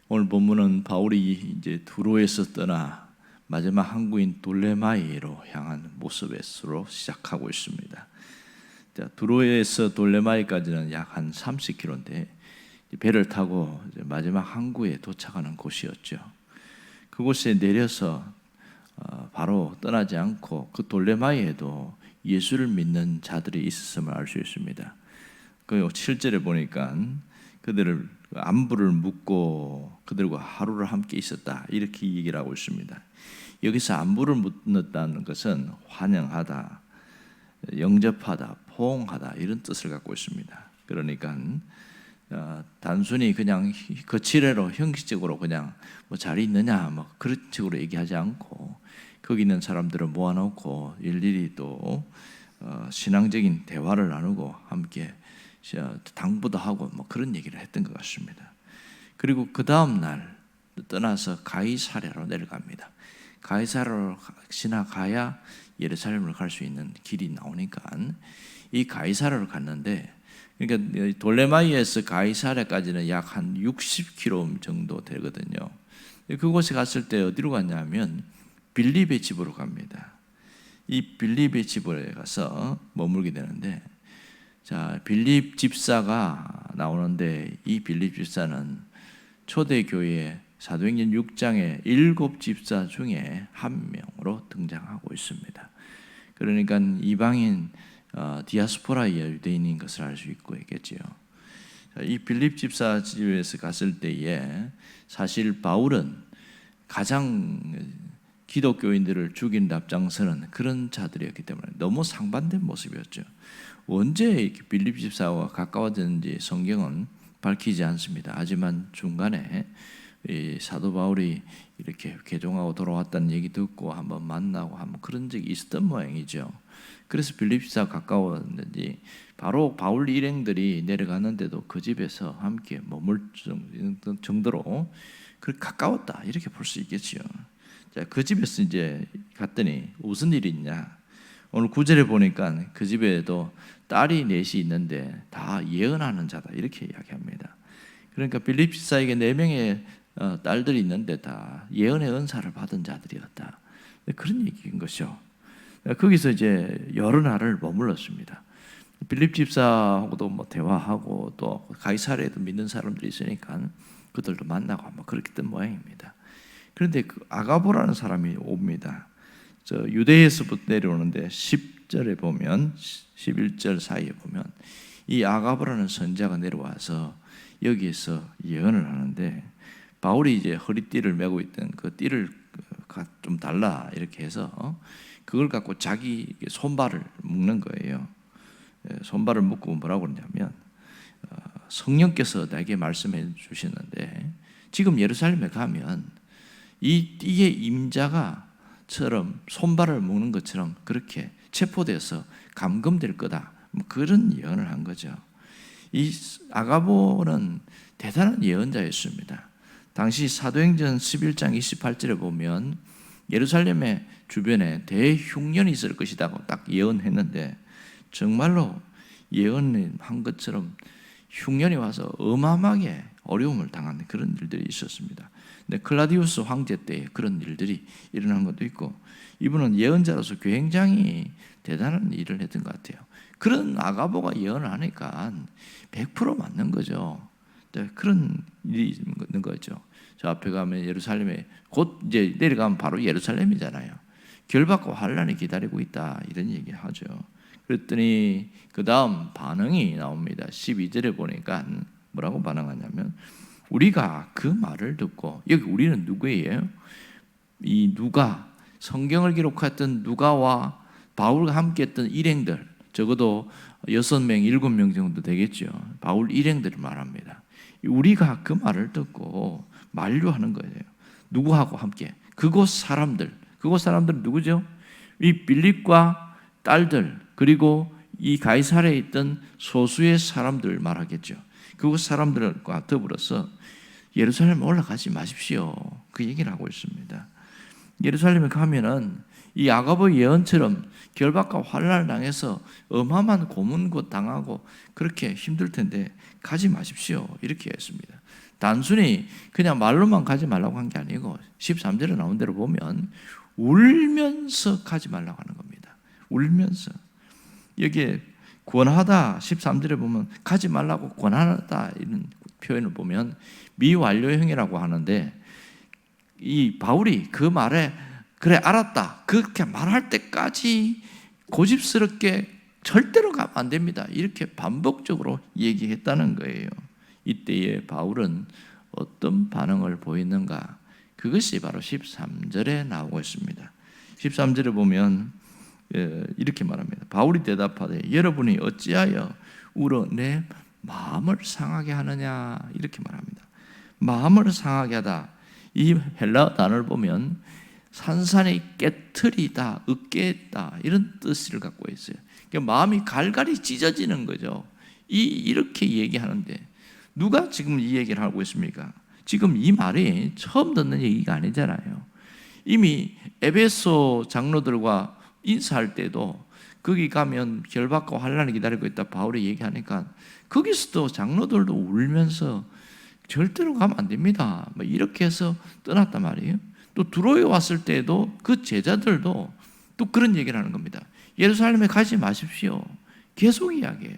오늘 본문은 바울이 이제 두로에서 떠나 마지막 항구인 돌레마이로 향한 모습에서로 시작하고 있습니다. 두로에서 돌레마이까지는 약 한 30km인데 배를 타고 이제 마지막 항구에 도착하는 곳이었죠. 그곳에 내려서 바로 떠나지 않고 그 돌레마이에도 예수를 믿는 자들이 있었음을 알 수 있습니다. 그 7절에 보니까 그들을 안부를 묻고 그들과 하루를 함께 있었다, 이렇게 얘기를 하고 있습니다. 여기서 안부를 묻는다는 것은 환영하다, 영접하다, 포옹하다, 이런 뜻을 갖고 있습니다. 그러니까 단순히 그냥 거칠애로 형식적으로 그냥 뭐 잘 있느냐 뭐 그런 식으로 얘기하지 않고 거기 있는 사람들을 모아놓고 일일이 또 신앙적인 대화를 나누고 함께 당부도 하고 뭐 그런 얘기를 했던 것 같습니다. 그리고 그 다음 날 떠나서 가이사랴로 내려갑니다. 가이사랴로 지나가야 예루살렘을 갈 수 있는 길이 나오니까 이 가이사랴로 갔는데, 그러니까 돌레마이에서 가이사랴까지는 약 한 60km 정도 되거든요. 그곳에 갔을 때 어디로 갔냐면 빌립의 집으로 갑니다. 이 빌립의 집에 가서 머물게 되는데, 자, 빌립 집사가 나오는데 이 빌립 집사는 초대교회 사도행전 6장의 7 집사 중에 한 명으로 등장하고 있습니다. 그러니까 이방인 디아스포라 유대인인 것을 알 수 있고 있겠지요. 이 빌립 집사 집에서 갔을 때에 사실 바울은 가장 기독교인들을 죽인 앞장서는 그런 자들이었기 때문에 너무 상반된 모습이었죠. 언제 빌립 집사와 가까워졌는지 성경은 밝히지 않습니다. 하지만 중간에 사도 바울이 이렇게 개종하고 돌아왔다는 얘기 듣고 한번 만나고 한번 그런 적이 있었던 모양이죠. 그래서 빌립 집사가 가까웠는지 바로 바울 일행들이 내려갔는데도 그 집에서 함께 머물 정도로 그렇게 가까웠다, 이렇게 볼 수 있겠지요. 자, 그 집에서 이제 갔더니 무슨 일이 있냐? 오늘 9절에 보니까 그 집에도 딸이 넷이 있는데 다 예언하는 자다, 이렇게 이야기합니다. 그러니까 빌립 집사에게 4명의 딸들이 있는데 다 예언의 은사를 받은 자들이었다, 그런 얘기인 것이죠. 거기서 이제 여러 날을 머물렀습니다. 빌립 집사하고도 뭐 대화하고 또 가이사랴에도 믿는 사람들이 있으니까 그들도 만나고 뭐 그렇게 된 모양입니다. 그런데 그 아가보라는 사람이 옵니다. 저 유대에서부터 내려오는데 10절에 보면 11절 사이에 보면 이 아가보라는 선지자가 내려와서 여기에서 예언을 하는데, 바울이 이제 허리띠를 메고 있던 그 띠를 좀 달라 이렇게 해서 그걸 갖고 자기 손발을 묶는 거예요. 손발을 묶고 뭐라고 그러냐면 성령께서 나에게 말씀해 주시는데 지금 예루살렘에 가면 이 띠의 임자가처럼 손발을 묶는 것처럼 그렇게 체포돼서 감금될 거다, 뭐 그런 예언을 한 거죠. 이 아가보는 대단한 예언자였습니다. 당시 사도행전 11장 28절에 보면 예루살렘의 주변에 대흉년이 있을 것이라고 딱 예언했는데 정말로 예언한 것처럼 흉년이 와서 어마어마하게 어려움을 당하는 그런 일들이 있었습니다. 근데 클라디우스 황제 때 그런 일들이 일어난 것도 있고, 이분은 예언자로서 굉장히 대단한 일을 했던 것 같아요. 그런 아가보가 예언을 하니까 100% 맞는 거죠. 그런 일이 있는 거죠. 저 앞에 가면 예루살렘에 곧 이제 내려가면 바로 예루살렘이잖아요. 결박과 환란이 기다리고 있다, 이런 얘기 하죠. 그랬더니 그 다음 반응이 나옵니다. 12절에 보니까 뭐라고 반응하냐면 우리가 그 말을 듣고, 여기 우리는 누구예요? 이 누가, 성경을 기록했던 누가와 바울과 함께했던 일행들, 적어도 6명, 7명 정도 되겠죠. 바울 일행들을 말합니다. 우리가 그 말을 듣고 만류하는 거예요. 누구하고 함께? 그곳 사람들은 누구죠? 이 빌립과 딸들, 그리고 이 가이사랴에 있던 소수의 사람들 말하겠죠. 그곳 사람들과 더불어서 예루살렘에 올라가지 마십시오, 그 얘기를 하고 있습니다. 예루살렘에 가면은 이 아가보의 예언처럼 결박과 환난을 당해서 어마어마한 고문고 당하고 그렇게 힘들 텐데 가지 마십시오. 이렇게 했습니다. 단순히 그냥 말로만 가지 말라고 한 게 아니고 13절에 나온 대로 보면 울면서 가지 말라고 하는 겁니다. 울면서. 여기에 권하다 13절에 보면 가지 말라고 권하다 이런 표현을 보면 미완료형이라고 하는데 이 바울이 그 말에 그래 알았다 그렇게 말할 때까지 고집스럽게 절대로 가면 안 됩니다. 이렇게 반복적으로 얘기했다는 거예요. 이때에 바울은 어떤 반응을 보이는가? 그것이 바로 13절에 나오고 있습니다. 13절에 보면 이렇게 말합니다. 바울이 대답하되 여러분이 어찌하여 울어 내 마음을 상하게 하느냐 이렇게 말합니다. 마음을 상하게 하다. 이 헬라어 단어를 보면 산산이 깨트리다, 으깨다 이런 뜻을 갖고 있어요. 그러니까 마음이 갈갈이 찢어지는 거죠. 이렇게 얘기하는데 누가 지금 이 얘기를 하고 있습니까? 지금 이 말이 처음 듣는 얘기가 아니잖아요. 이미 에베소 장로들과 인사할 때도 거기 가면 결박과 환난이 기다리고 있다 바울이 얘기하니까 거기서도 장로들도 울면서 절대로 가면 안 됩니다. 이렇게 해서 떠났단 말이에요. 또 두로에 왔을 때도 그 제자들도 또 그런 얘기를 하는 겁니다. 예루살렘에 가지 마십시오. 계속 이야기해요.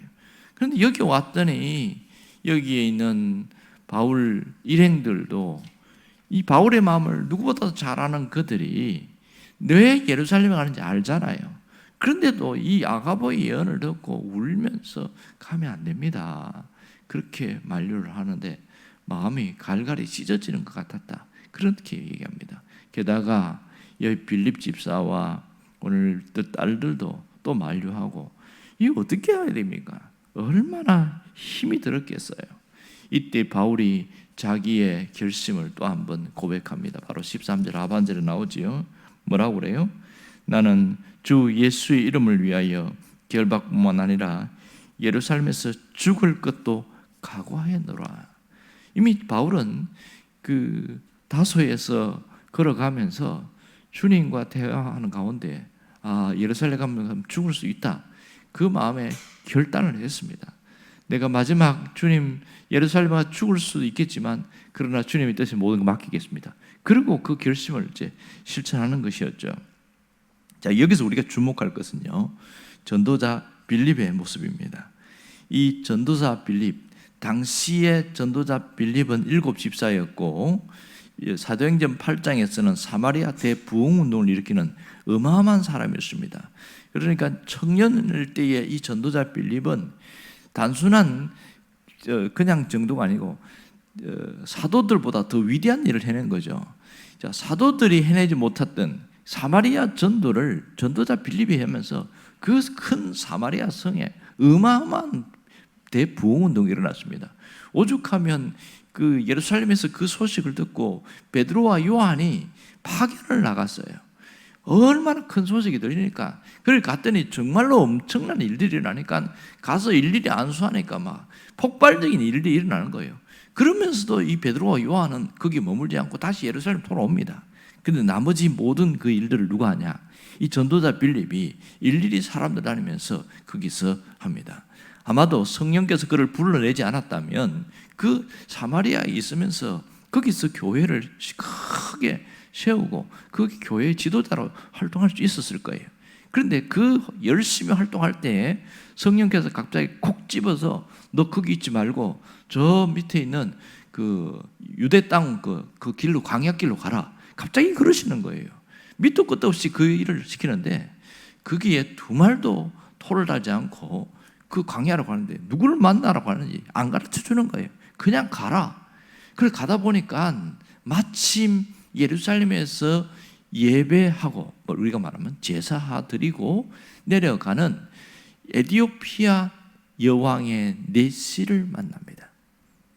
그런데 여기 왔더니 여기에 있는 바울 일행들도 이 바울의 마음을 누구보다도 잘 아는 그들이 왜 예루살렘에 가는지 알잖아요. 그런데도 이 아가보의 예언을 듣고 울면서 가면 안 됩니다. 그렇게 만류를 하는데 마음이 갈갈이 찢어지는 것 같았다. 그렇게 얘기합니다. 게다가 여기 빌립 집사와 오늘 딸들도 또 만류하고 이거 어떻게 해야 됩니까? 얼마나 힘이 들었겠어요. 이때 바울이 자기의 결심을 또 한번 고백합니다. 바로 13절 하반절에 나오지요. 뭐라고 그래요? 나는 주 예수의 이름을 위하여 결박뿐만 아니라 예루살렘에서 죽을 것도 각오하였노라. 이미 바울은 그 다소에서 걸어가면서 주님과 대화하는 가운데 예루살렘 가면 죽을 수 있다. 그 마음에 결단을 했습니다. 내가 마지막 주님 예루살렘에 죽을 수도 있겠지만 그러나 주님의 뜻에 모든 걸 맡기겠습니다. 그리고 그 결심을 이제 실천하는 것이었죠. 자, 여기서 우리가 주목할 것은요. 전도자 빌립의 모습입니다. 이 전도자 빌립, 당시의 전도자 빌립은 7 집사였고 사도행전 8장에서는 사마리아 대부흥운동을 일으키는 어마어마한 사람이었습니다. 그러니까 청년일 때의 이 전도자 빌립은 단순한 그냥 정도가 아니고 사도들보다 더 위대한 일을 해낸 거죠. 자, 사도들이 해내지 못했던 사마리아 전도를 전도자 빌립이 하면서 그 큰 사마리아 성에 어마어마한 대부흥운동이 일어났습니다. 오죽하면 그 예루살렘에서 그 소식을 듣고 베드로와 요한이 파견을 나갔어요. 얼마나 큰 소식이 들리니까 그걸 갔더니 정말로 엄청난 일들이 일어나니까 가서 일일이 안수하니까 막 폭발적인 일들이 일어나는 거예요. 그러면서도 이 베드로와 요한은 거기 머물지 않고 다시 예루살렘 돌아옵니다. 근데 나머지 모든 그 일들을 누가 하냐? 이 전도자 빌립이 일일이 사람들 다니면서 거기서 합니다. 아마도 성령께서 그를 불러내지 않았다면 그 사마리아에 있으면서 거기서 교회를 크게 세우고 그 교회의 지도자로 활동할 수 있었을 거예요. 그런데 그 열심히 활동할 때에 성령께서 갑자기 콕 집어서 너 거기 있지 말고 저 밑에 있는 그 유대 땅 그 길로 광야길로 가라. 갑자기 그러시는 거예요. 밑도 끝도 없이 그 일을 시키는데 거기에 두 말도 토를 달지 않고 그 광야로 가는데 누구를 만나라고 하는지 안 가르쳐 주는 거예요. 그냥 가라. 그래서 가다 보니까 마침 예루살렘에서 예배하고 우리가 말하면 제사 드리고 내려가는 에티오피아 여왕의 내시를 만납니다.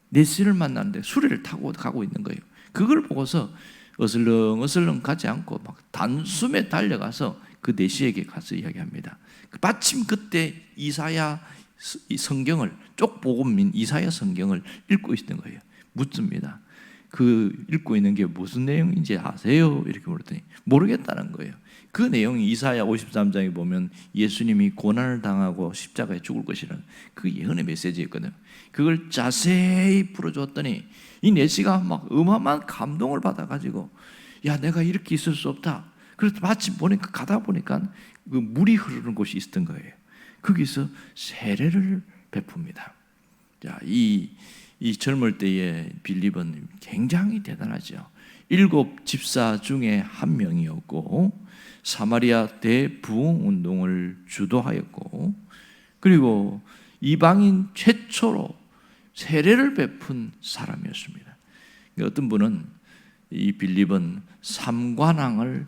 내시를 만났는데 수레를 타고 가고 있는 거예요. 그걸 보고서 어슬렁어슬렁 가지 않고 막 단숨에 달려가서 그 내시에게 가서 이야기합니다. 마침 그때 이사야 성경을 쪽복음인 이사야 성경을 읽고 있던 거예요. 묻습니다. 그 읽고 있는 게 무슨 내용인지 아세요? 이렇게 물었더니 모르겠다는 거예요. 그 내용이 이사야 53장에 보면 예수님이 고난을 당하고 십자가에 죽을 것이라는 그 예언의 메시지였거든요. 그걸 자세히 풀어줬더니 이 내시가 막 어마어마한 감동을 받아가지고 야, 내가 이렇게 있을 수 없다. 그래서 마침 보니까 가다 보니까 그 물이 흐르는 곳이 있었던 거예요. 거기서 세례를 베풉니다. 자, 이 젊을 때의 빌립은 굉장히 대단하죠. 7 집사 중에 한 명이었고 사마리아 대부흥 운동을 주도하였고 그리고 이방인 최초로 세례를 베푼 사람이었습니다. 어떤 분은 이 빌립은 삼관왕을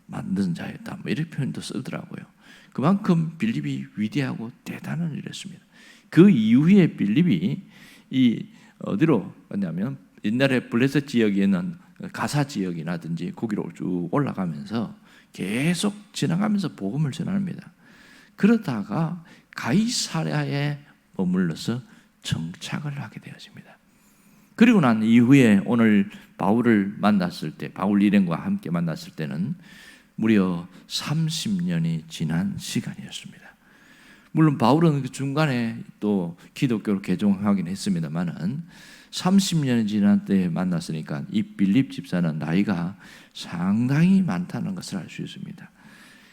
만든 자였다, 뭐 이런 표현도 쓰더라고요. 그만큼 빌립이 위대하고 대단한 일이었습니다. 그 이후에 빌립이 이 어디로 갔냐면 옛날에 블레셋 지역에는 가사 지역이라든지 거기로 쭉 올라가면서 계속 지나가면서 복음을 전합니다. 그러다가 가이사랴에 머물러서 정착을 하게 되었습니다. 그리고 난 이후에 오늘 바울을 만났을 때, 바울 일행과 함께 만났을 때는 무려 30년이 지난 시간이었습니다. 물론 바울은 그 중간에 또 기독교로 개종하긴 했습니다만은 30년이 지난 때 만났으니까 이 빌립 집사는 나이가 상당히 많다는 것을 알 수 있습니다.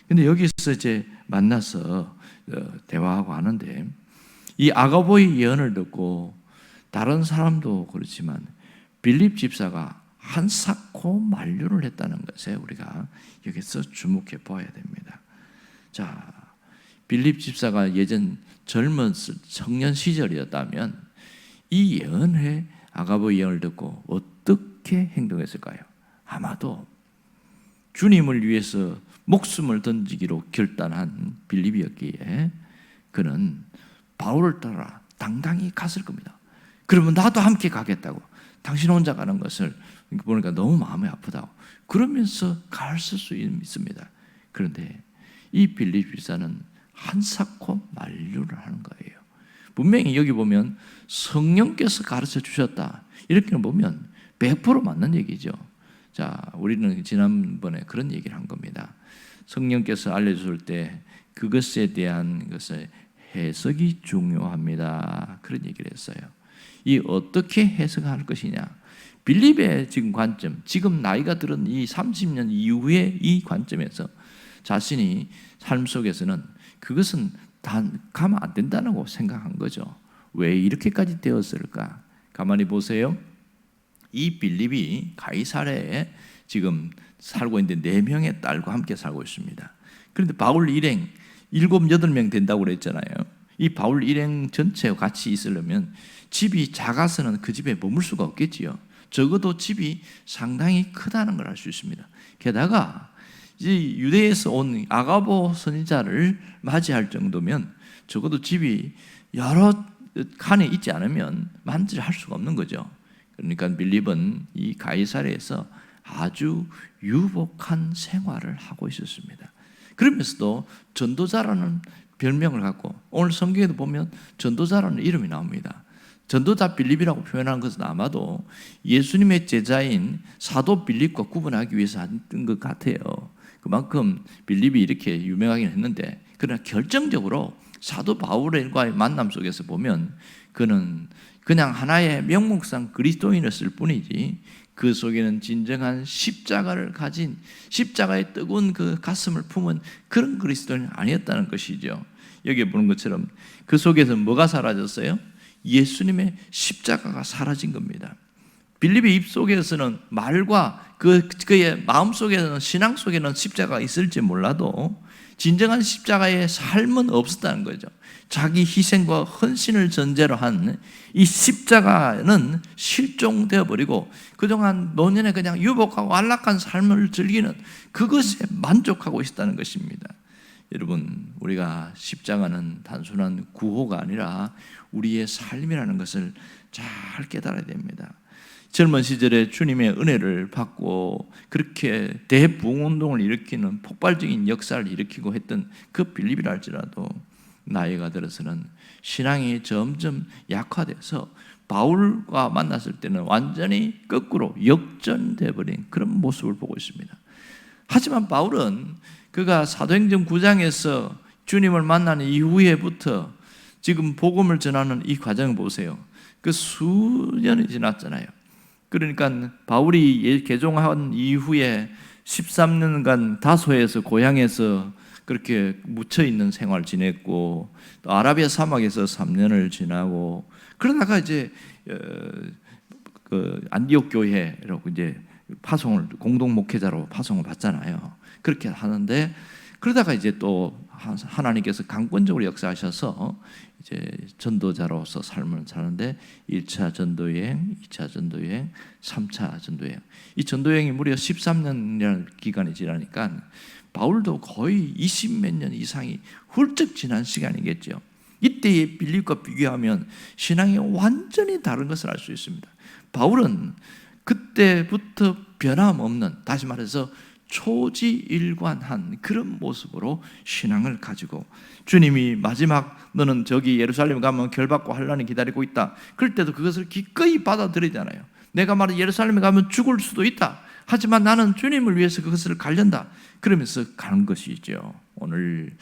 근데 여기서 이제 만나서 대화하고 하는데 이 아가보의 예언을 듣고 다른 사람도 그렇지만 빌립 집사가 한사코 만류를 했다는 것에 우리가 여기서 주목해 보아야 됩니다. 자, 빌립 집사가 예전 젊었을 청년 시절이었다면 이 예언의 아가보 예언을 듣고 어떻게 행동했을까요? 아마도 주님을 위해서 목숨을 던지기로 결단한 빌립이었기에 그는 바울을 따라 당당히 갔을 겁니다. 그러면 나도 함께 가겠다고. 당신 혼자 가는 것을 보니까 너무 마음이 아프다고. 그러면서 갈 수 있습니다. 그런데 이 빌립 집사는 한사코 만류를 하는 거예요. 분명히 여기 보면 성령께서 가르쳐 주셨다. 이렇게 보면 100% 맞는 얘기죠. 자, 우리는 지난번에 그런 얘기를 한 겁니다. 성령께서 알려줄 때 그것에 대한 것의 해석이 중요합니다. 그런 얘기를 했어요. 이 어떻게 해석할 것이냐? 빌립의 지금 관점, 지금 나이가 들은 이 30년 이후의 이 관점에서 자신이 삶 속에서는 그것은 가면 안 된다고 생각한 거죠. 왜 이렇게까지 되었을까? 가만히 보세요. 이 빌립이 가이사랴에 지금 살고 있는데 4명의 딸과 함께 살고 있습니다. 그런데 바울 일행 7, 8명 된다고 그랬잖아요. 이 바울 일행 전체와 같이 있으려면 집이 작아서는 그 집에 머물 수가 없겠지요. 적어도 집이 상당히 크다는 걸 알 수 있습니다. 게다가 이 유대에서 온 아가보 선지자를 맞이할 정도면 적어도 집이 여러 칸에 있지 않으면 만지를 할 수가 없는 거죠. 그러니까 빌립은 이 가이사랴에서 아주 유복한 생활을 하고 있었습니다. 그러면서도 전도자라는 별명을 갖고 오늘 성경에도 보면 전도자라는 이름이 나옵니다. 전도자 빌립이라고 표현하는 것은 아마도 예수님의 제자인 사도 빌립과 구분하기 위해서 했던 것 같아요. 그만큼 빌립이 이렇게 유명하긴 했는데 그러나 결정적으로 사도 바울과의 만남 속에서 보면 그는 그냥 하나의 명목상 그리스도인이었을 뿐이지 그 속에는 진정한 십자가를 가진 십자가의 뜨거운 그 가슴을 품은 그런 그리스도인이 아니었다는 것이죠. 여기에 보는 것처럼 그 속에서 뭐가 사라졌어요? 예수님의 십자가가 사라진 겁니다. 빌립의 입 속에서는 말과 그의 마음 속에는 신앙 속에는 십자가가 있을지 몰라도 진정한 십자가의 삶은 없었다는 거죠. 자기 희생과 헌신을 전제로 한 이 십자가는 실종되어 버리고 그동안 노년에 그냥 유복하고 안락한 삶을 즐기는 그것에 만족하고 있었다는 것입니다. 여러분, 우리가 십자가는 단순한 구호가 아니라 우리의 삶이라는 것을 잘 깨달아야 됩니다. 젊은 시절에 주님의 은혜를 받고 그렇게 대부흥운동을 일으키는 폭발적인 역사를 일으키고 했던 그 빌립이라 할지라도 나이가 들어서는 신앙이 점점 약화돼서 바울과 만났을 때는 완전히 거꾸로 역전돼 버린 그런 모습을 보고 있습니다. 하지만 바울은 그가 사도행전 9장에서 주님을 만난 이후에부터 지금 복음을 전하는 이 과정을 보세요. 그 수년이 지났잖아요. 그러니까 바울이 개종한 이후에 13년간 다소에서 고향에서 그렇게 묻혀있는 생활을 지냈고, 또 아라비아 사막에서 3년을 지나고, 그러다가 이제 그 안디옥 교회로 이제 파송을, 공동 목회자로 파송을 받잖아요. 그렇게 하는데, 그러다가 이제 또 하나님께서 강권적으로 역사하셔서 이제 전도자로서 삶을 사는데 1차 전도여행, 2차 전도여행, 3차 전도여행. 이 전도여행이 무려 13년이라는 기간이 지나니까 바울도 거의 20몇 년 이상이 훌쩍 지난 시간이겠죠. 이때의 빌립과 비교하면 신앙이 완전히 다른 것을 알 수 있습니다. 바울은 그때부터 변함없는, 다시 말해서 초지일관한 그런 모습으로 신앙을 가지고, 주님이 마지막 너는 저기 예루살렘 가면 결받고 환난이 기다리고 있다, 그럴 때도 그것을 기꺼이 받아들이잖아요. 내가 말해 예루살렘에 가면 죽을 수도 있다, 하지만 나는 주님을 위해서 그것을 가련다, 그러면서 가는 것이죠. 오늘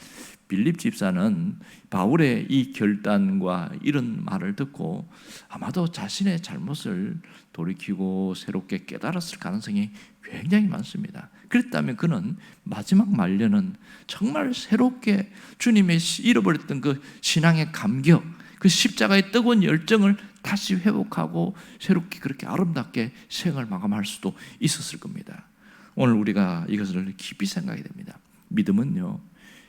빌립 집사는 바울의 이 결단과 이런 말을 듣고 아마도 자신의 잘못을 돌이키고 새롭게 깨달았을 가능성이 굉장히 많습니다. 그랬다면 그는 마지막 말년은 정말 새롭게 주님의 잃어버렸던 그 신앙의 감격, 그 십자가의 뜨거운 열정을 다시 회복하고 새롭게 그렇게 아름답게 생을 마감할 수도 있었을 겁니다. 오늘 우리가 이것을 깊이 생각해야 됩니다. 믿음은요,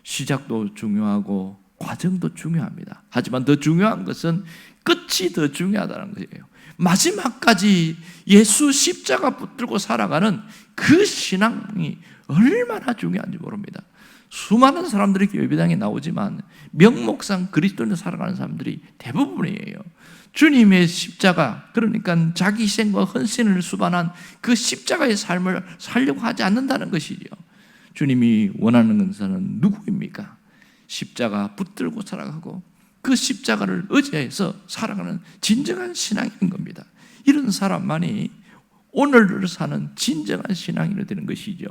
시작도 중요하고 과정도 중요합니다. 하지만 더 중요한 것은 끝이 더 중요하다는 거예요. 마지막까지 예수 십자가 붙들고 살아가는 그 신앙이 얼마나 중요한지 모릅니다. 수많은 사람들이 예배당에 나오지만 명목상 그리스도인으로 살아가는 사람들이 대부분이에요. 주님의 십자가, 그러니까 자기 희생과 헌신을 수반한 그 십자가의 삶을 살려고 하지 않는다는 것이죠. 주님이 원하는 것은 누구입니까? 십자가 붙들고 살아가고 그 십자가를 의지해서 살아가는 진정한 신앙인 겁니다. 이런 사람만이 오늘을 사는 진정한 신앙인이 되는 것이죠.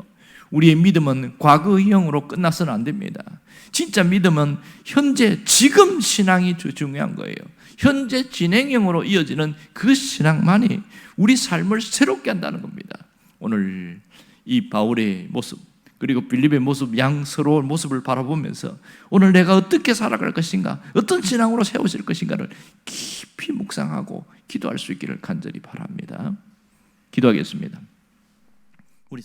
우리의 믿음은 과거형으로 끝나서는 안 됩니다. 진짜 믿음은 현재, 지금 신앙이 중요한 거예요. 현재 진행형으로 이어지는 그 신앙만이 우리 삶을 새롭게 한다는 겁니다. 오늘 이 바울의 모습, 그리고 빌립의 모습, 양서로운 모습을 바라보면서 오늘 내가 어떻게 살아갈 것인가, 어떤 신앙으로 세워질 것인가를 깊이 묵상하고 기도할 수 있기를 간절히 바랍니다. 기도하겠습니다. 우리